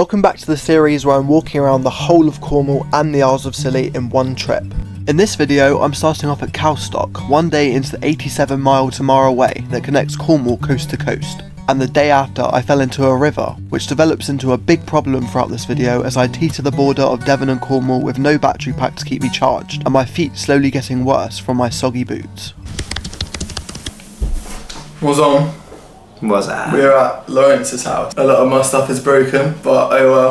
Welcome back to the series where I'm walking around the whole of Cornwall and the Isles of Scilly in one trip. In this video, I'm starting off at Calstock, one day into the 87-mile Tamara Way that connects Cornwall coast to coast. And the day after, I fell into a river, which develops into a big problem throughout this video as I teeter the border of Devon and Cornwall with no battery pack to keep me charged, and my feet slowly getting worse from my soggy boots. What's on? What's that? We're at Laurence's house. A lot of my stuff is broken, but oh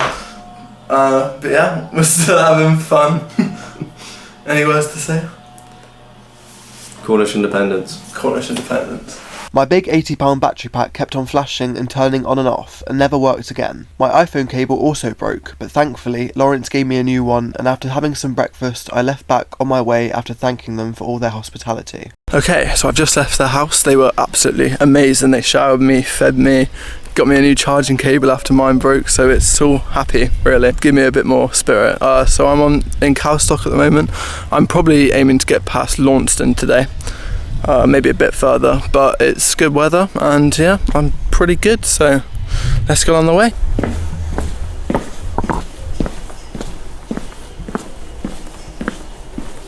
well. But yeah, we're still having fun. Any words to say? Cornish independence. Cornish independence. My big £80 battery pack kept on flashing and turning on and off, and never worked again. My iPhone cable also broke, but thankfully Lawrence gave me a new one, and after having some breakfast I left back on my way after thanking them for all their hospitality. Okay, so I've just left their house. They were absolutely amazing. They showered me, fed me, got me a new charging cable after mine broke, so it's all happy, really. Give me a bit more spirit. So I'm in Calstock at the moment. I'm probably aiming to get past Launceston today. Maybe a bit further, but it's good weather and yeah, I'm pretty good, so let's get on the way.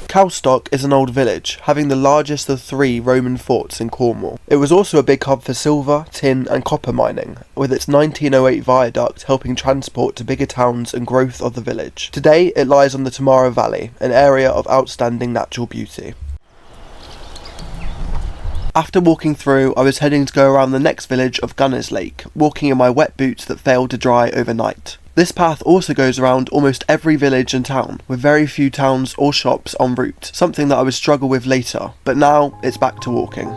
Calstock is an old village, having the largest of 3 Roman forts in Cornwall. It was also a big hub for silver, tin and copper mining, with its 1908 viaduct helping transport to bigger towns and growth of the village. Today it lies on the Tamara Valley, an area of outstanding natural beauty. After walking through, I was heading to go around the next village of Gunners Lake, walking in my wet boots that failed to dry overnight. This path also goes around almost every village and town, with very few towns or shops en route, something that I would struggle with later, but now it's back to walking.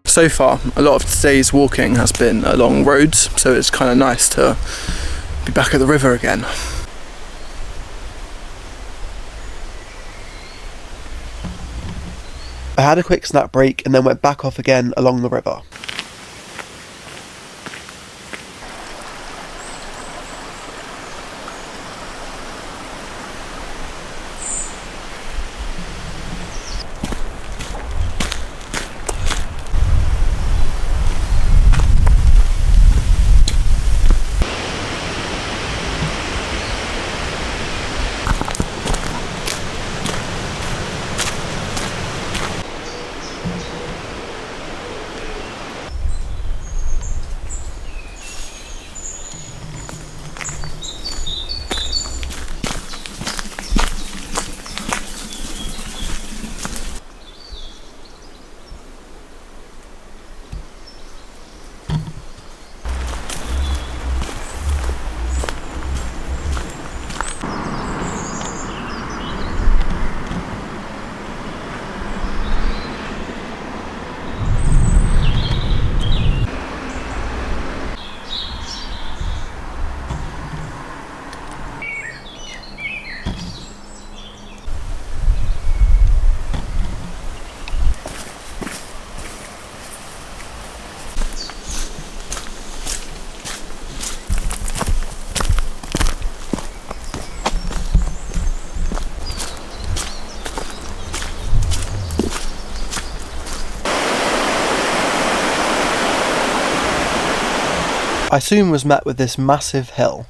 So far, a lot of today's walking has been along roads, so it's kind of nice to be back at the river again. I had a quick snack break and then went back off again along the river. I soon was met with this massive hill.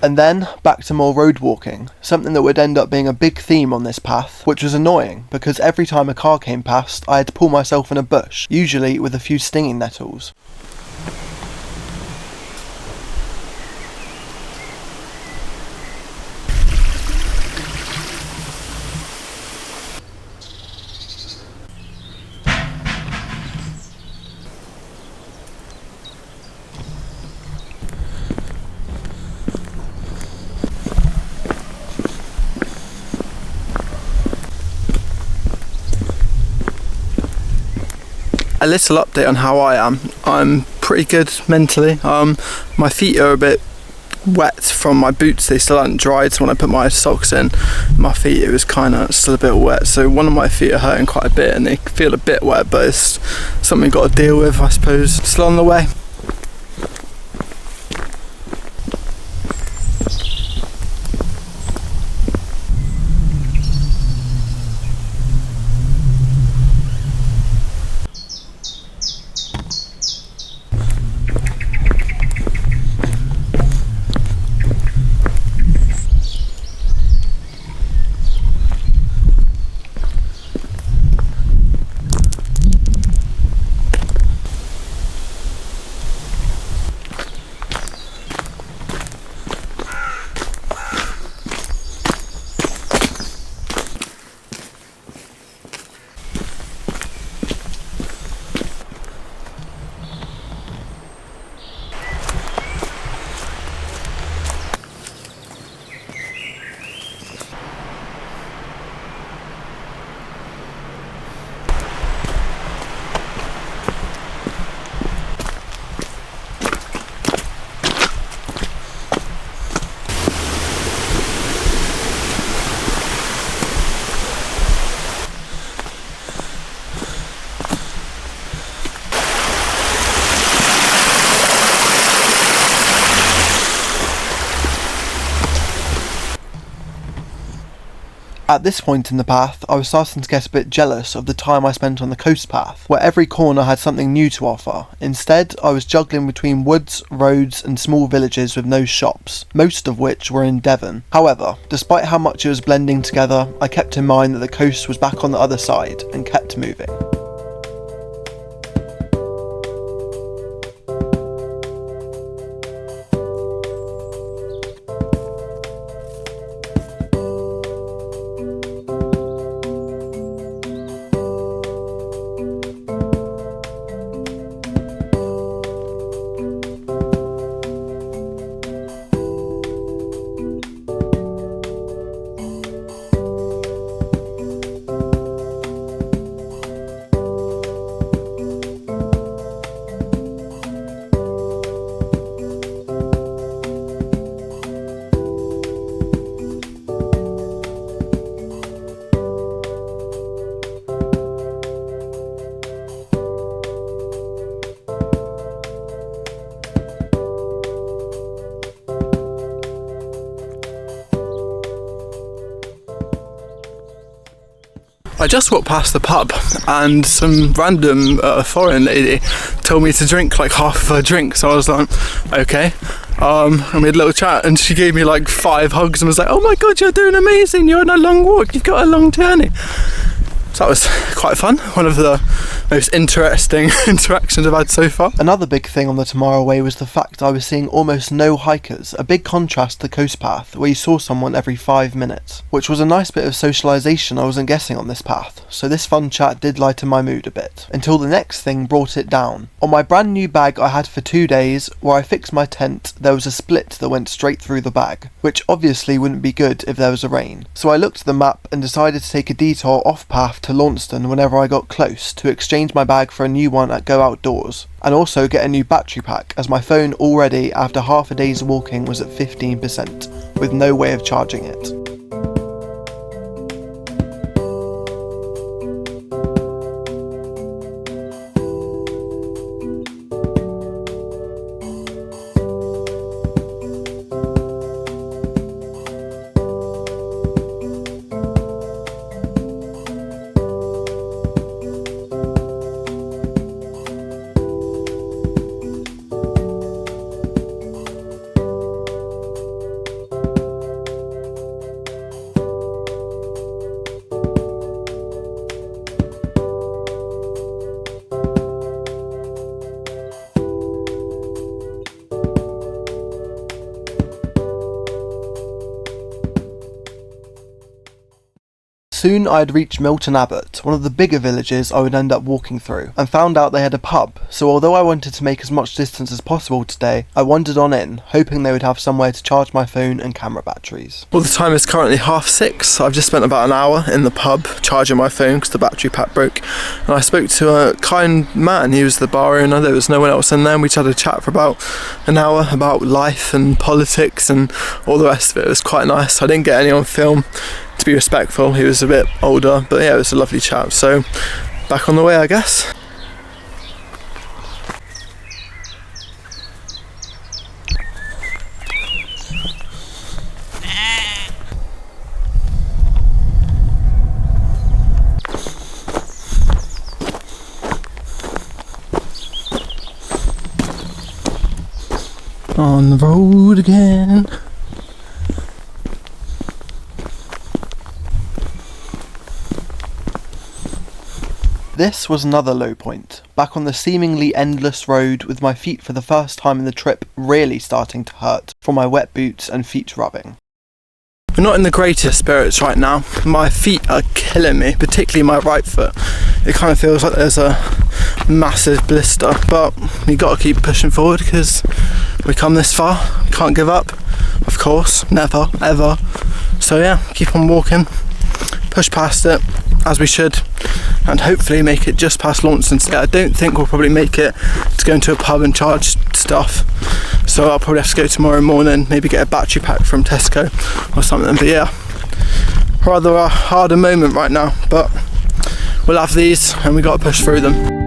And then, back to more road walking, something that would end up being a big theme on this path, which was annoying, because every time a car came past, I had to pull myself in a bush, usually with a few stinging nettles. A little update on how I am. I'm pretty good mentally. My feet are a bit wet from my boots. They still hadn't dried, so when I put my socks in, my feet, it was kind of still a bit wet. So one of my feet are hurting quite a bit and they feel a bit wet, but it's something you've got to deal with, I suppose. Still on the way. At this point in the path, I was starting to get a bit jealous of the time I spent on the coast path, where every corner had something new to offer. Instead, I was juggling between woods, roads and small villages with no shops, most of which were in Devon. However, despite how much it was blending together, I kept in mind that the coast was back on the other side and kept moving. I just walked past the pub and some random foreign lady told me to drink like half of her drink, so I was like, okay. And we had a little chat and she gave me like 5 hugs and was like, oh my god, you're doing amazing, you're on a long walk, you've got a long journey. So that was quite fun, one of the most interesting interactions I've had so far. Another big thing on the Tamara Way was the fact I was seeing almost no hikers, a big contrast to the coast path where you saw someone every 5 minutes, which was a nice bit of socialisation I wasn't getting on this path, so this fun chat did lighten my mood a bit, until the next thing brought it down. On my brand new bag I had for 2 days, where I fixed my tent, there was a split that went straight through the bag, which obviously wouldn't be good if there was a rain. So I looked at the map and decided to take a detour off path to Launceston whenever I got close, to exchange my bag for a new one at Go Outdoors, and also get a new battery pack as my phone already after half a day's walking was at 15% with no way of charging it. Soon I had reached Milton Abbot, one of the bigger villages I would end up walking through, and found out they had a pub, so although I wanted to make as much distance as possible today, I wandered on in, hoping they would have somewhere to charge my phone and camera batteries. Well, the time is currently 6:30. I've just spent about an hour in the pub charging my phone because the battery pack broke, and I spoke to a kind man. He was the bar owner, there was no one else in there, and we just had a chat for about an hour about life and politics and all the rest of it. It was quite nice. I didn't get any on film, to be respectful. He was a bit older, but yeah, it was a lovely chat. So back on the way, I guess. On the road again. This was another low point, back on the seemingly endless road with my feet for the first time in the trip really starting to hurt from my wet boots and feet rubbing. We're not in the greatest spirits right now. My feet are killing me, particularly my right foot. It kind of feels like there's a massive blister, but we got to keep pushing forward because we come this far. Can't give up, of course, never, ever. So yeah, keep on walking, push past it as we should, and hopefully make it just past Launceston today. I don't think we'll probably make it to go into a pub and charge stuff, so I'll probably have to go tomorrow morning, maybe get a battery pack from Tesco or something. But yeah, rather a harder moment right now, but we'll have these and we got to push through them.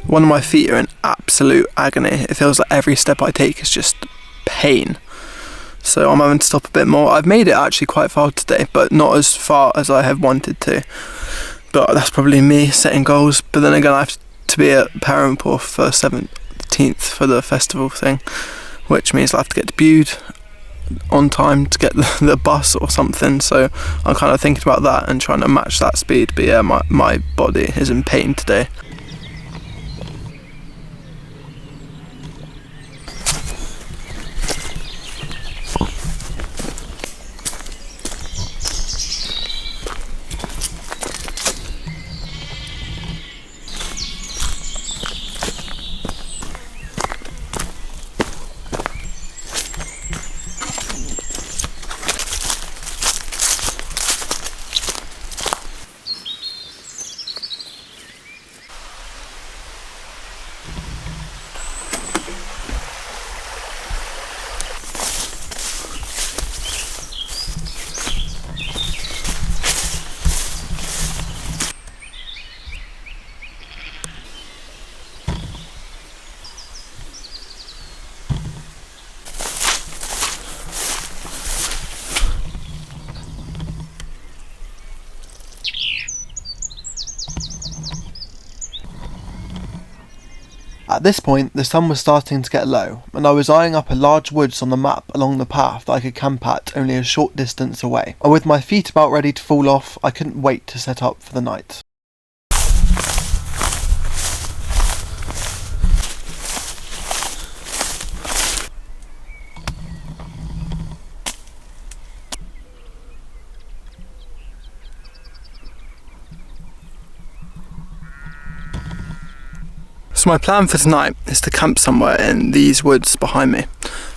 One of my feet are in absolute agony. It feels like every step I take is just pain. So I'm having to stop a bit more. I've made it actually quite far today, but not as far as I have wanted to. But that's probably me setting goals. But then again, I have to be at Perranporth for 17th for the festival thing, which means I have to get to Bude on time to get the bus or something. So I'm kind of thinking about that and trying to match that speed. But yeah, my body is in pain today. At this point, the sun was starting to get low, and I was eyeing up a large woods on the map along the path that I could camp at only a short distance away, and with my feet about ready to fall off, I couldn't wait to set up for the night. So my plan for tonight is to camp somewhere in these woods behind me,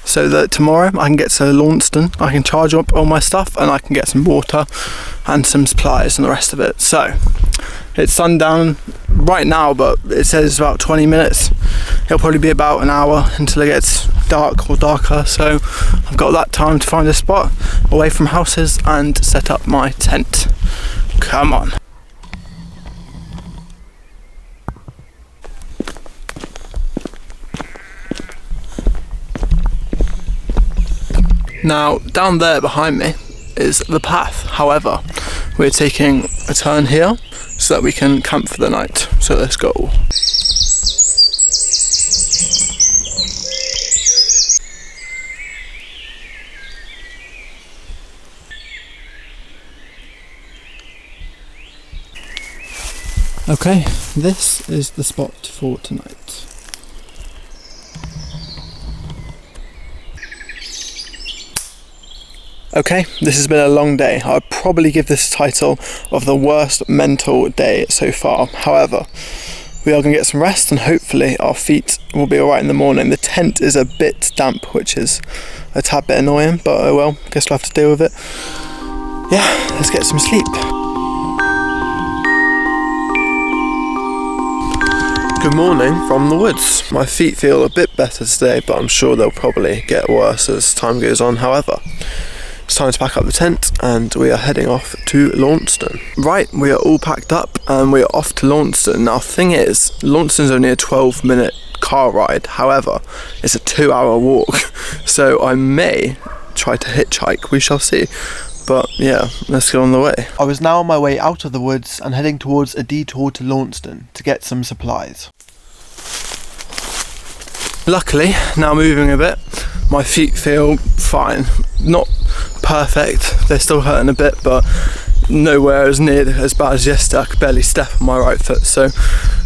so that tomorrow I can get to Launceston, I can charge up all my stuff and I can get some water and some supplies and the rest of it. So It's sundown right now, but it says about 20 minutes. It'll probably be about an hour until it gets dark or darker, so I've got that time to find a spot away from houses and set up my tent. Come on. Now, down there behind me is the path. However, we're taking a turn here so that we can camp for the night. So let's go. Okay, this is the spot for tonight. Okay, this has been a long day. I'd probably give this title of the worst mental day so far. However, we are going to get some rest and hopefully our feet will be alright in the morning. The tent is a bit damp, which is a tad bit annoying, but oh well, guess we'll have to deal with it. Yeah, let's get some sleep. Good morning from the woods. My feet feel a bit better today, but I'm sure they'll probably get worse as time goes on. However, it's time to pack up the tent and we are heading off to Launceston. Right, we are all packed up and we are off to Launceston. Now, thing is, Launceston's only a 12-minute car ride. However, it's a 2-hour walk, so I may try to hitchhike. We shall see. But yeah, let's get on the way. I was now on my way out of the woods and heading towards a detour to Launceston to get some supplies. Luckily, now moving a bit, my feet feel fine. Not perfect, they're still hurting a bit, but nowhere as near as bad as yesterday. I could barely step on my right foot, so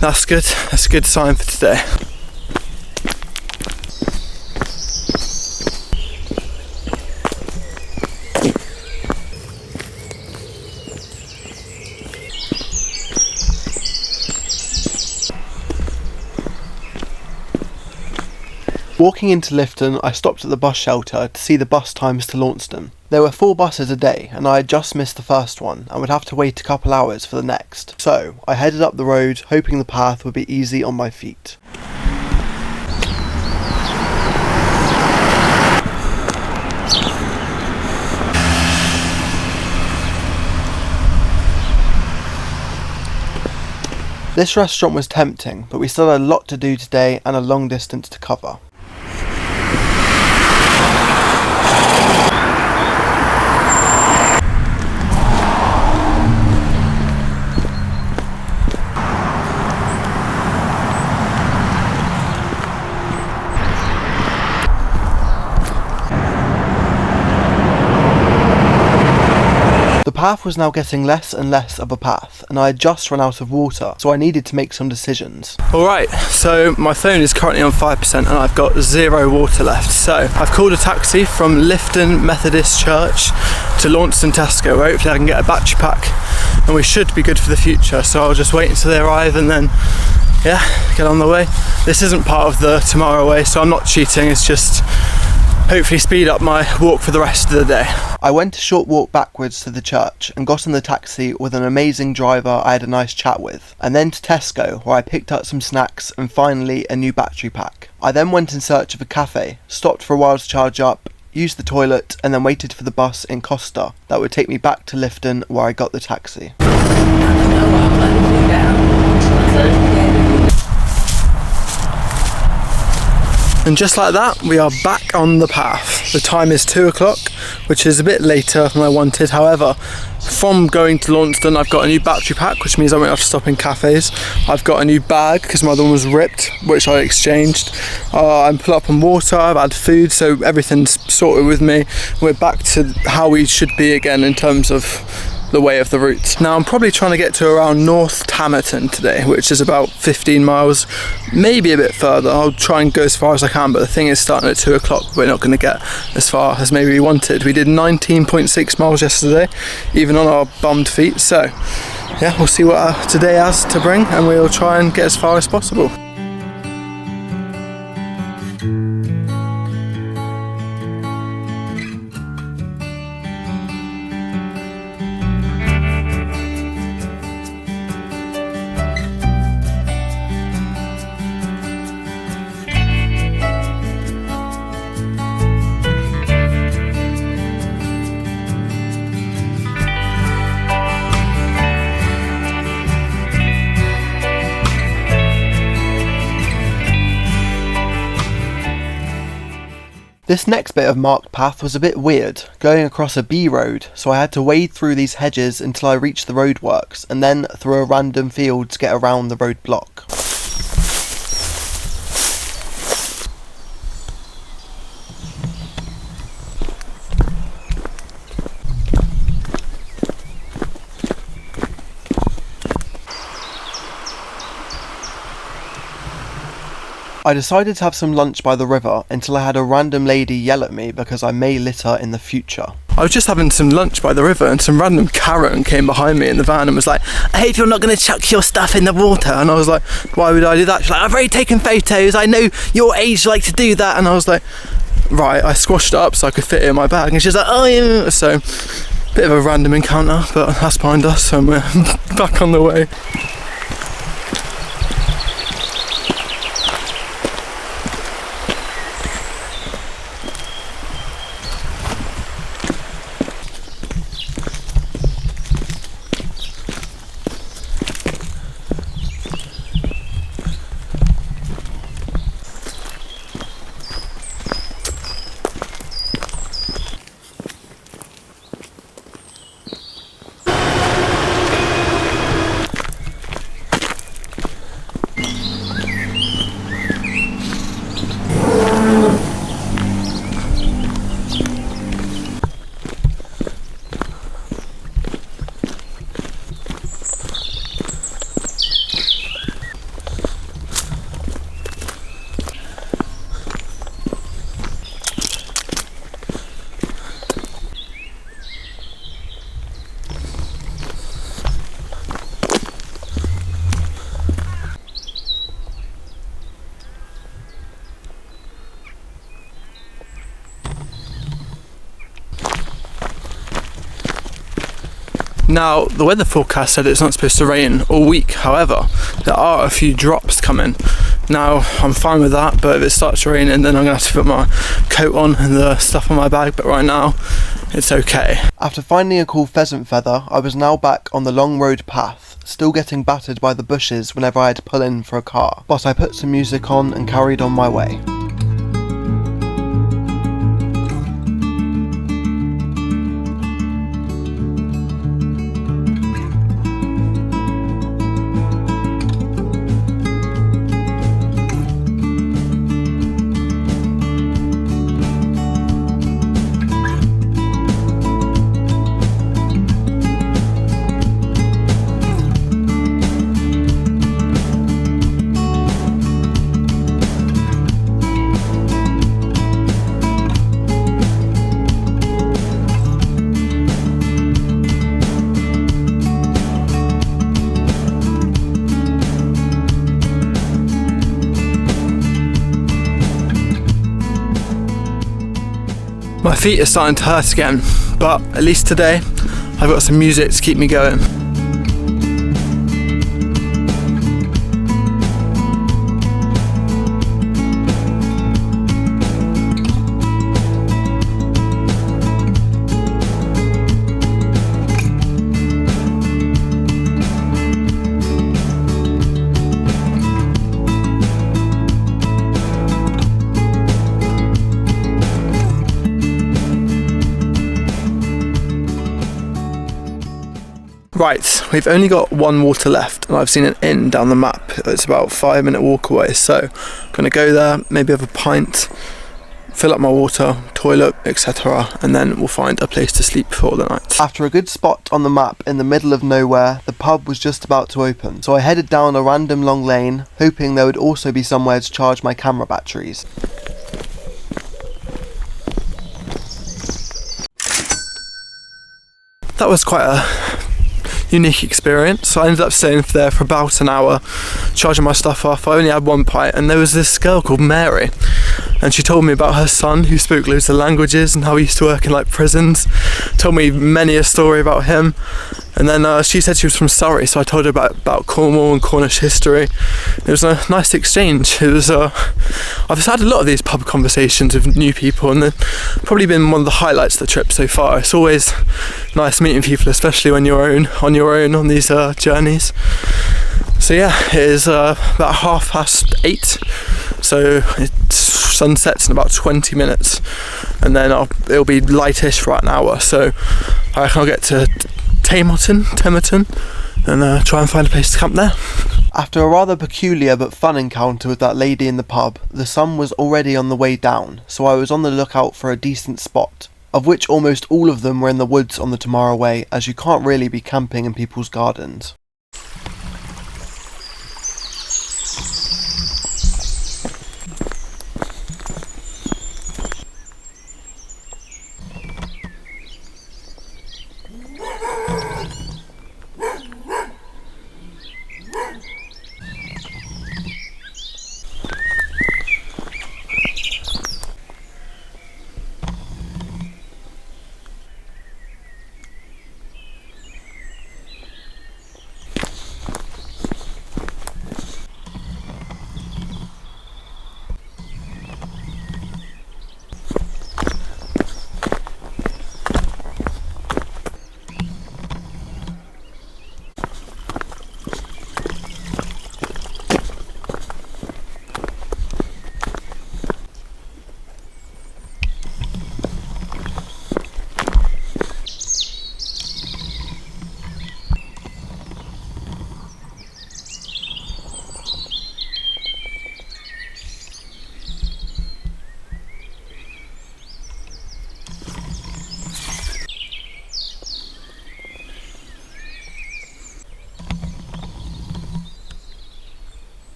that's good. That's a good sign for today. Walking into Lifton, I stopped at the bus shelter to see the bus times to Launceston. There were 4 buses a day and I had just missed the first one and would have to wait a couple hours for the next. So I headed up the road hoping the path would be easy on my feet. This restaurant was tempting, but we still had a lot to do today and a long distance to cover. The path was now getting less and less of a path, and I had just run out of water, so I needed to make some decisions. Alright, so my phone is currently on 5% and I've got 0 water left. So I've called a taxi from Lifton Methodist Church to Launceston Tesco, where hopefully I can get a battery pack and we should be good for the future. So I'll just wait until they arrive and then, yeah, get on the way. This isn't part of the Tamara Way, so I'm not cheating, it's just hopefully speed up my walk for the rest of the day. I went a short walk backwards to the church and got in the taxi with an amazing driver I had a nice chat with, and then to Tesco where I picked up some snacks and finally a new battery pack. I then went in search of a cafe, stopped for a while to charge up, used the toilet and then waited for the bus in Costa that would take me back to Lifton where I got the taxi. And just like that, we are back on the path. The time is 2 o'clock, which is a bit later than I wanted. However, from going to Launceston, I've got a new battery pack, which means I won't have to stop in cafes. I've got a new bag, because my other one was ripped, which I exchanged. I'm put up on water, I've had food, so everything's sorted with me. We're back to how we should be again in terms of the way of the route. Now I'm probably trying to get to around North Tamerton today, which is about 15 miles, maybe a bit further. I'll try and go as far as I can, but the thing is, starting at 2 o'clock, we're not going to get as far as maybe we wanted. We did 19.6 miles yesterday, even on our bummed feet, so yeah, we'll see what today has to bring and we'll try and get as far as possible. This next bit of marked path was a bit weird, going across a B road, so I had to wade through these hedges until I reached the roadworks, and then through a random field to get around the roadblock. I decided to have some lunch by the river until I had a random lady yell at me because I may litter in the future. I was just having some lunch by the river and some random Karen came behind me in the van and was like, I hope you're not going to chuck your stuff in the water. And I was like, why would I do that? She's like, I've already taken photos, I know your age like to do that. And I was like, right, I squashed it up so I could fit it in my bag. And she's like, oh yeah. So, bit of a random encounter, but that's behind us and we're back on the way. Now, the weather forecast said it's not supposed to rain all week, however, there are a few drops coming. Now, I'm fine with that, but if it starts raining, then I'm going to have to put my coat on and the stuff on my bag, but right now, it's okay. After finding a cool pheasant feather, I was now back on the long road path, still getting battered by the bushes whenever I had to pull in for a car, but I put some music on and carried on my way. My feet are starting to hurt again, but at least today I've got some music to keep me going. Right, we've only got one water left and I've seen an inn down the map. It's about a 5-minute walk away, so I'm going to go there, maybe have a pint, fill up my water, toilet, etc. and then we'll find a place to sleep for the night. After a good spot on the map in the middle of nowhere, the pub was just about to open, so I headed down a random long lane, hoping there would also be somewhere to charge my camera batteries. That was quite a unique experience. So I ended up staying there for about an hour, charging my stuff off. I only had one pint, and there was this girl called Mary, and she told me about her son who spoke loads of languages and how he used to work in like prisons. Told me many a story about him. And then she said she was from Surrey, so I told her about Cornwall and Cornish history. It was a nice exchange. It was I've had a lot of these pub conversations with new people, and they've probably been one of the highlights of the trip so far. It's always nice meeting people, especially when you're on your own on these journeys. So yeah, it is about 8:30, so it's sunsets in about 20 minutes, and then it'll be lightish for about an hour, so I reckon I'll get to Temerton and try and find a place to camp there. After a rather peculiar but fun encounter with that lady in the pub, the sun was already on the way down, so I was on the lookout for a decent spot, of which almost all of them were in the woods on the Tamara Way, as you can't really be camping in people's gardens.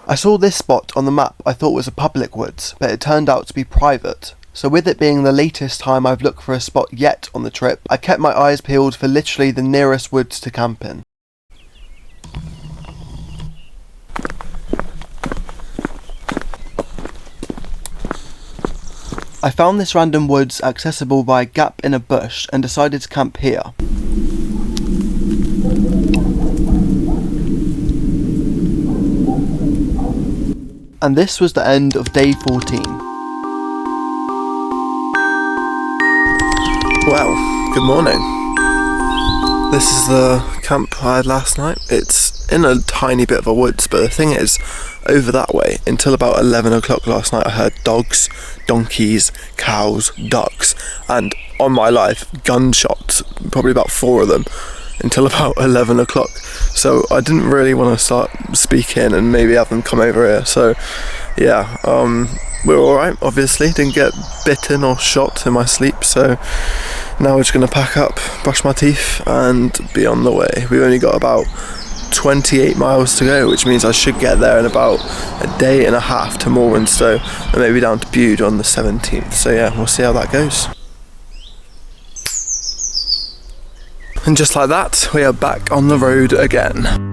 I saw this spot on the map I thought was a public woods, but it turned out to be private. So with it being the latest time I've looked for a spot yet on the trip, I kept my eyes peeled for literally the nearest woods to camp in. I found this random woods accessible by a gap in a bush and decided to camp here. And this was the end of day 14. Well, good morning. This is the camp I had last night. It's in a tiny bit of a woods, but the thing is, over that way, until about 11 o'clock last night, I heard dogs, donkeys, cows, ducks, and on my life, gunshots, probably about 4 of them, until about 11 o'clock. So I didn't really want to start speaking and maybe have them come over here. So yeah, we're alright, obviously. Didn't get bitten or shot in my sleep. So now we're just going to pack up, brush my teeth and be on the way. We've only got about 28 miles to go, which means I should get there in about a day and a half to Morwenstow and maybe down to Bude on the 17th. So yeah, we'll see how that goes. And just like that, we are back on the road again.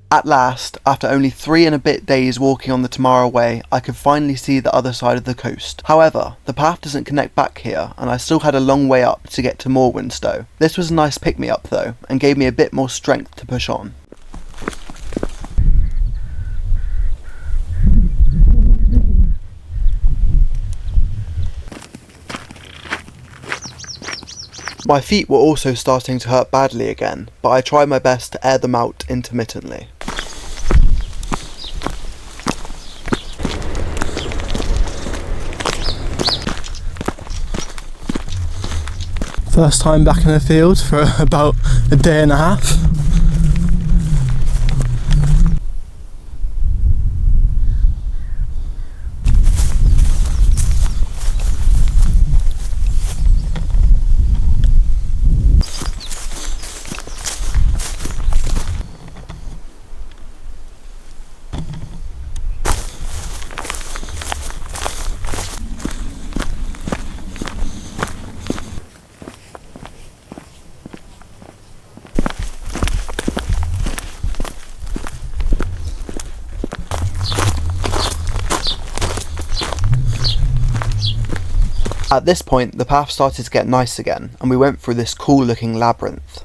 At last, after only 3 and a bit days walking on the Tamara Way, I could finally see the other side of the coast. However, the path doesn't connect back here, and I still had a long way up to get to Morwenstow. This was a nice pick-me-up though, and gave me a bit more strength to push on. My feet were also starting to hurt badly again, but I tried my best to air them out intermittently. First time back in the field for about a day and a half. At this point, the path started to get nice again, and we went through this cool looking labyrinth.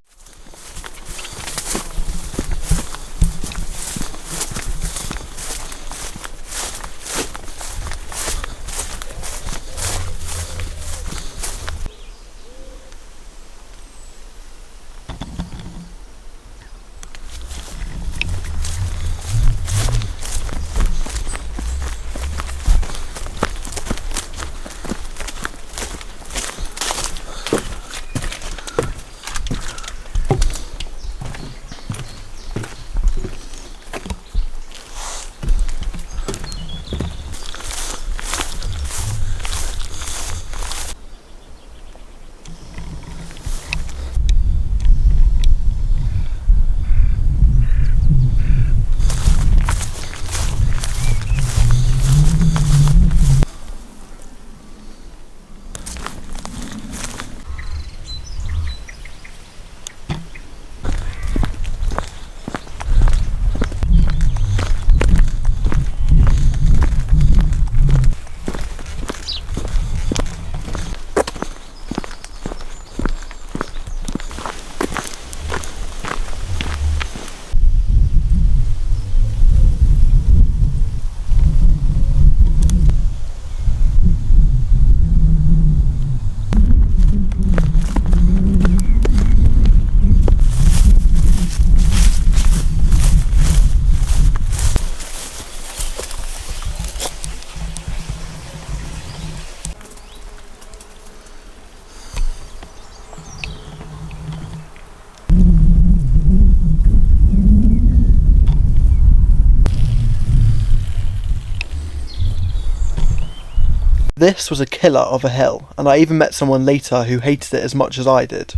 This was a killer of a hill, and I even met someone later who hated it as much as I did.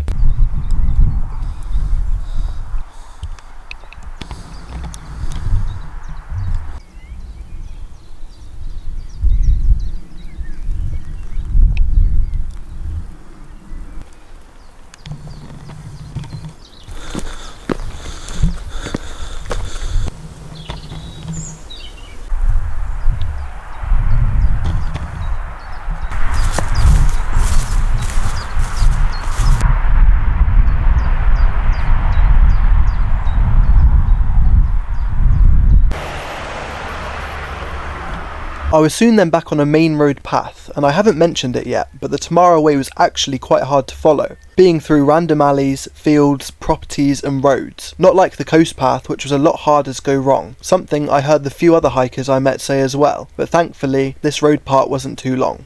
I was soon then back on a main road path, and I haven't mentioned it yet, but the Tamara Way was actually quite hard to follow, being through random alleys, fields, properties and roads, not like the coast path, which was a lot harder to go wrong, something I heard the few other hikers I met say as well, but thankfully this road part wasn't too long.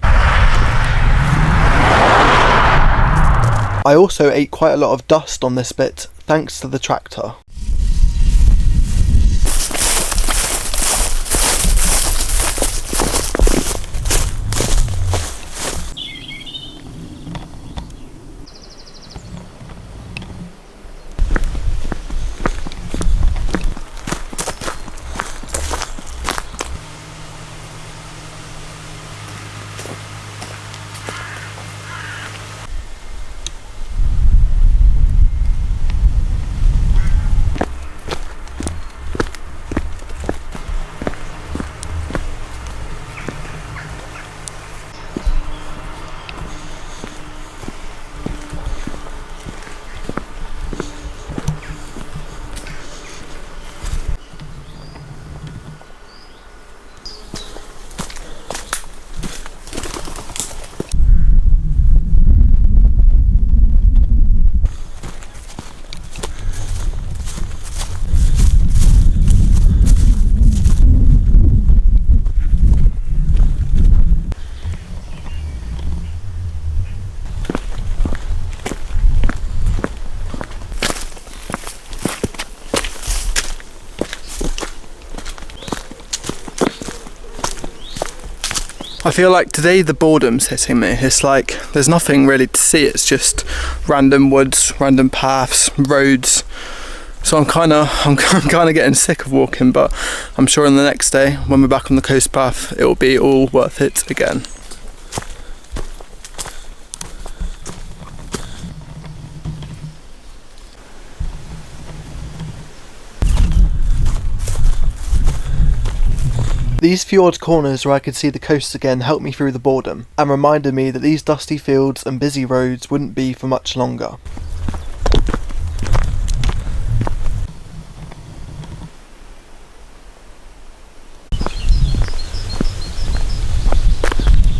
I also ate quite a lot of dust on this bit, thanks to the tractor. I feel like today the boredom's hitting me. It's like there's nothing really to see. It's just random woods, random paths, roads. So I'm kind of getting sick of walking, but I'm sure on the next day when we're back on the coast path, it will be all worth it again. These few odd corners where I could see the coast again helped me through the boredom, and reminded me that these dusty fields and busy roads wouldn't be for much longer.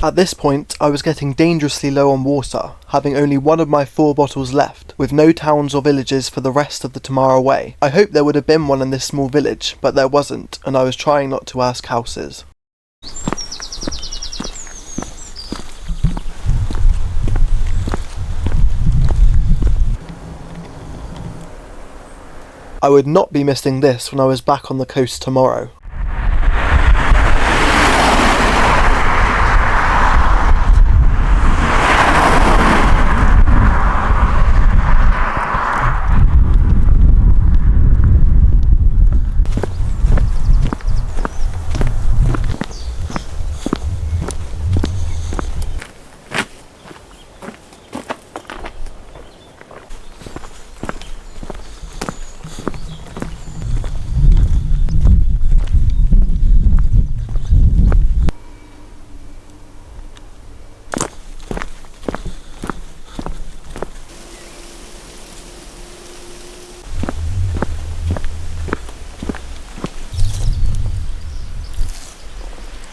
At this point, I was getting dangerously low on water, having only one of my 4 bottles left, with no towns or villages for the rest of the Tamara Way. I hoped there would have been one in this small village, but there wasn't, and I was trying not to ask houses. I would not be missing this when I was back on the coast tomorrow.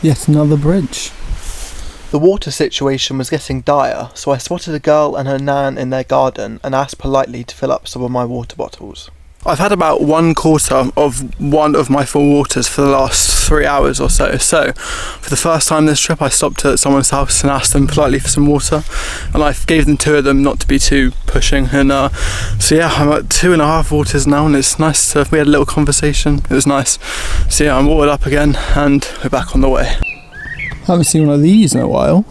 Yet another bridge. The water situation was getting dire, so I spotted a girl and her nan in their garden and asked politely to fill up some of my water bottles. I've had about 1/4 of one of my full waters for the last 3 hours or so. So for the first time this trip I stopped at someone's house and asked them politely for some water, and I gave them 2 of them not to be too pushing, and so yeah, I'm at 2.5 waters now, and it's nice to, we had a little conversation, it was nice. So yeah, I'm watered up again and we're back on the way. Haven't seen one of these in a while.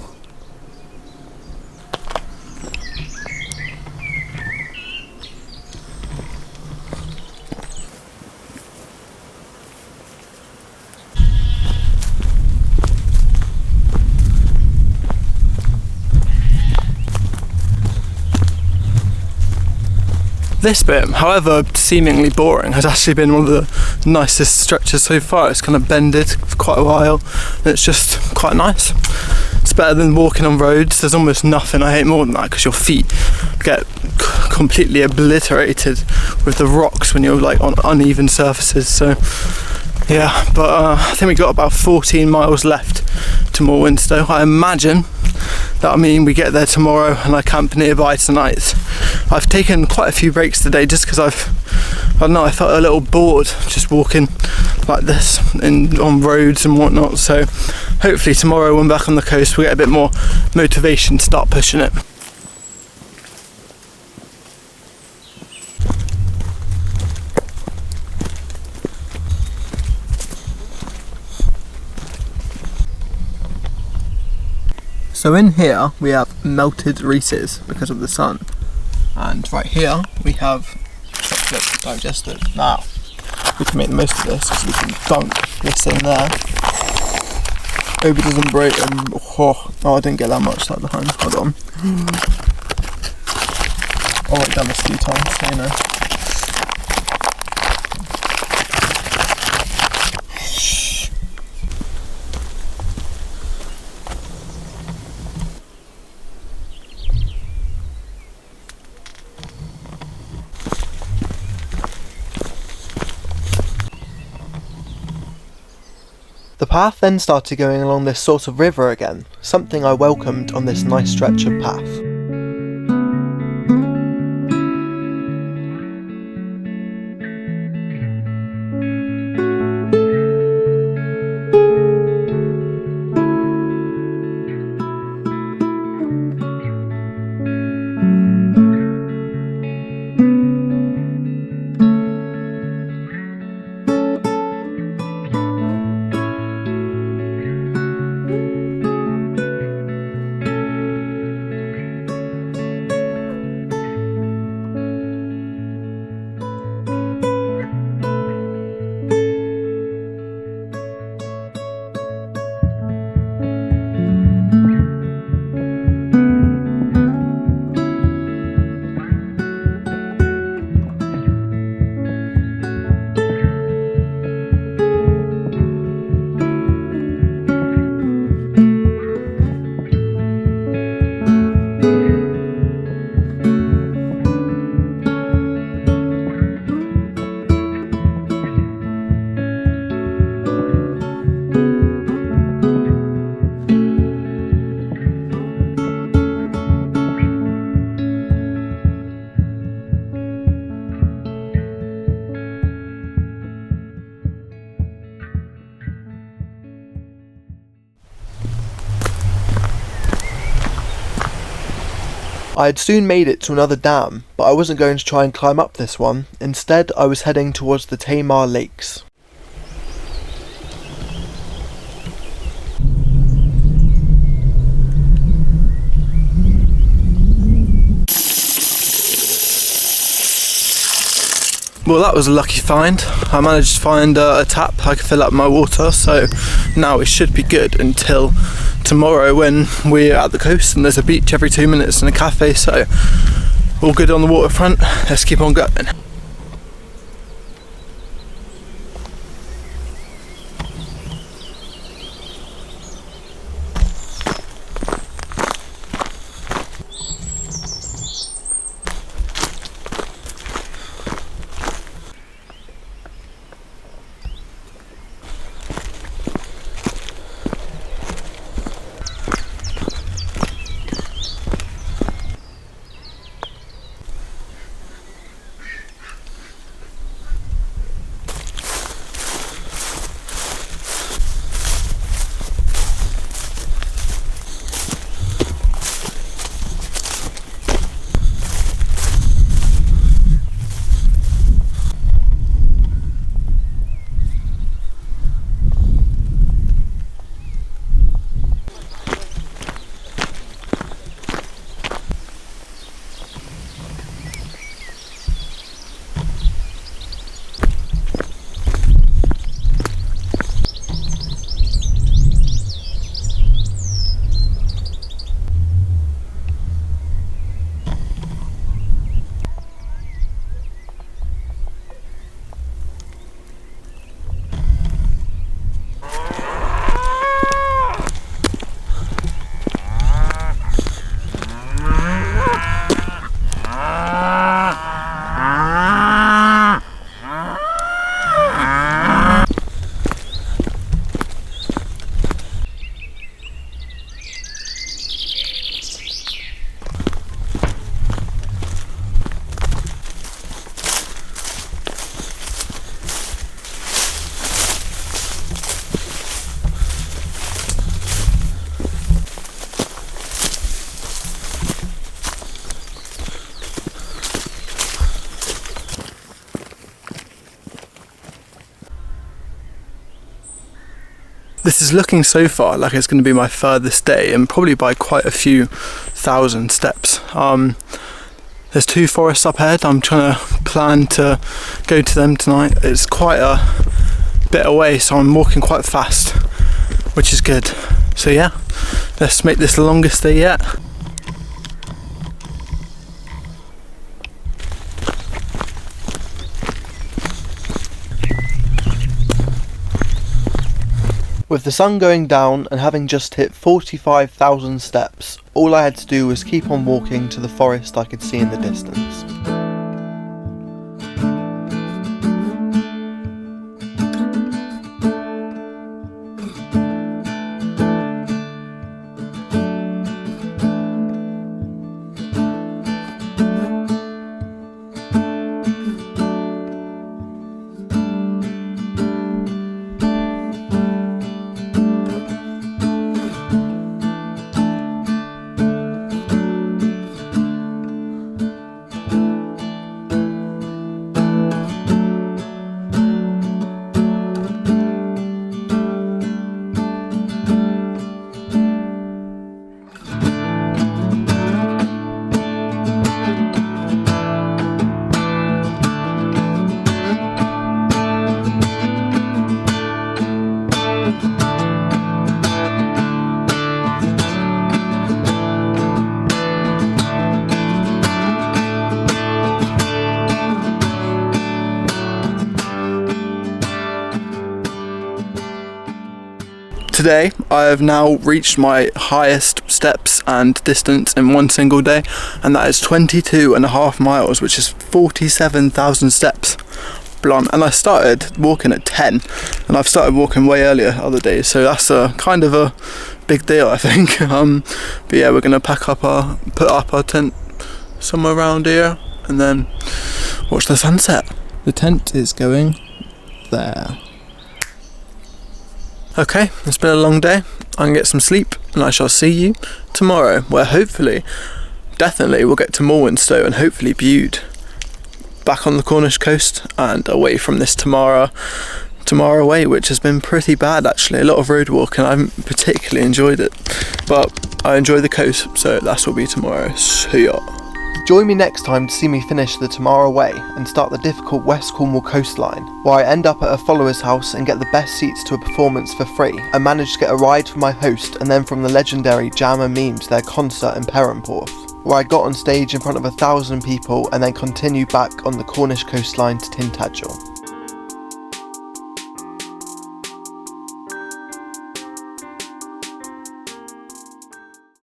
This bit, however seemingly boring, has actually been one of the nicest stretches so far. It's kind of bended for quite a while and it's just quite nice. It's better than walking on roads. There's almost nothing I hate more than that, because your feet get completely obliterated with the rocks when you're like on uneven surfaces. So yeah, but I think we got about 14 miles left to Morwenstow. I imagine that'll mean we get there tomorrow and I camp nearby tonight. I've taken quite a few breaks today just because I don't know, I felt a little bored just walking like this on roads and whatnot. So hopefully tomorrow when we're back on the coast we'll get a bit more motivation to start pushing it. So in here we have melted Reese's because of the sun, and right here we have chocolate digested. Now we can make the most of this because we can dunk this in there. Hope it doesn't break. Oh, I didn't get that much that behind. Hold on. I'll write down this a few times so you know. The path then started going along this sort of river again, something I welcomed on this nice stretch of path. I had soon made it to another dam, but I wasn't going to try and climb up this one. Instead, I was heading towards the Tamara Lakes. Well, that was a lucky find. I managed to find a tap I could fill up my water, so now it should be good until tomorrow when we're at the coast and there's a beach every 2 minutes and a cafe, so all good on the waterfront. Let's keep on going. This is looking so far like it's going to be my furthest day, and probably by quite a few thousand steps. There's 2 forests up ahead. I'm trying to plan to go to them tonight. It's quite a bit away, so I'm walking quite fast, which is good. So yeah, let's make this the longest day yet. With the sun going down and having just hit 45,000 steps, all I had to do was keep on walking to the forest I could see in the distance. Today I have now reached my highest steps and distance in one single day, and that is 22.5 miles, which is 47,000 steps. Blunt. And I started walking at 10, and I've started walking way earlier other days, so that's a kind of a big deal, I think. But yeah, we're gonna put up our tent somewhere around here and then watch the sunset. The tent is going there. Okay, it's been a long day. I can get some sleep and I shall see you tomorrow, where hopefully definitely we'll get to Morwenstow and hopefully Bude, back on the Cornish coast and away from this Tamara Way, which has been pretty bad actually. A lot of road walking. I haven't particularly enjoyed it, but I enjoy the coast, so that will be tomorrow. See ya. Join me next time to see me finish the Tamara Way and start the difficult West Cornwall coastline, where I end up at a follower's house and get the best seats to a performance for free, and manage to get a ride from my host and then from the legendary Jam and Meme to their concert in Perranporth, where I got on stage in front of 1,000 people and then continue back on the Cornish coastline to Tintagel.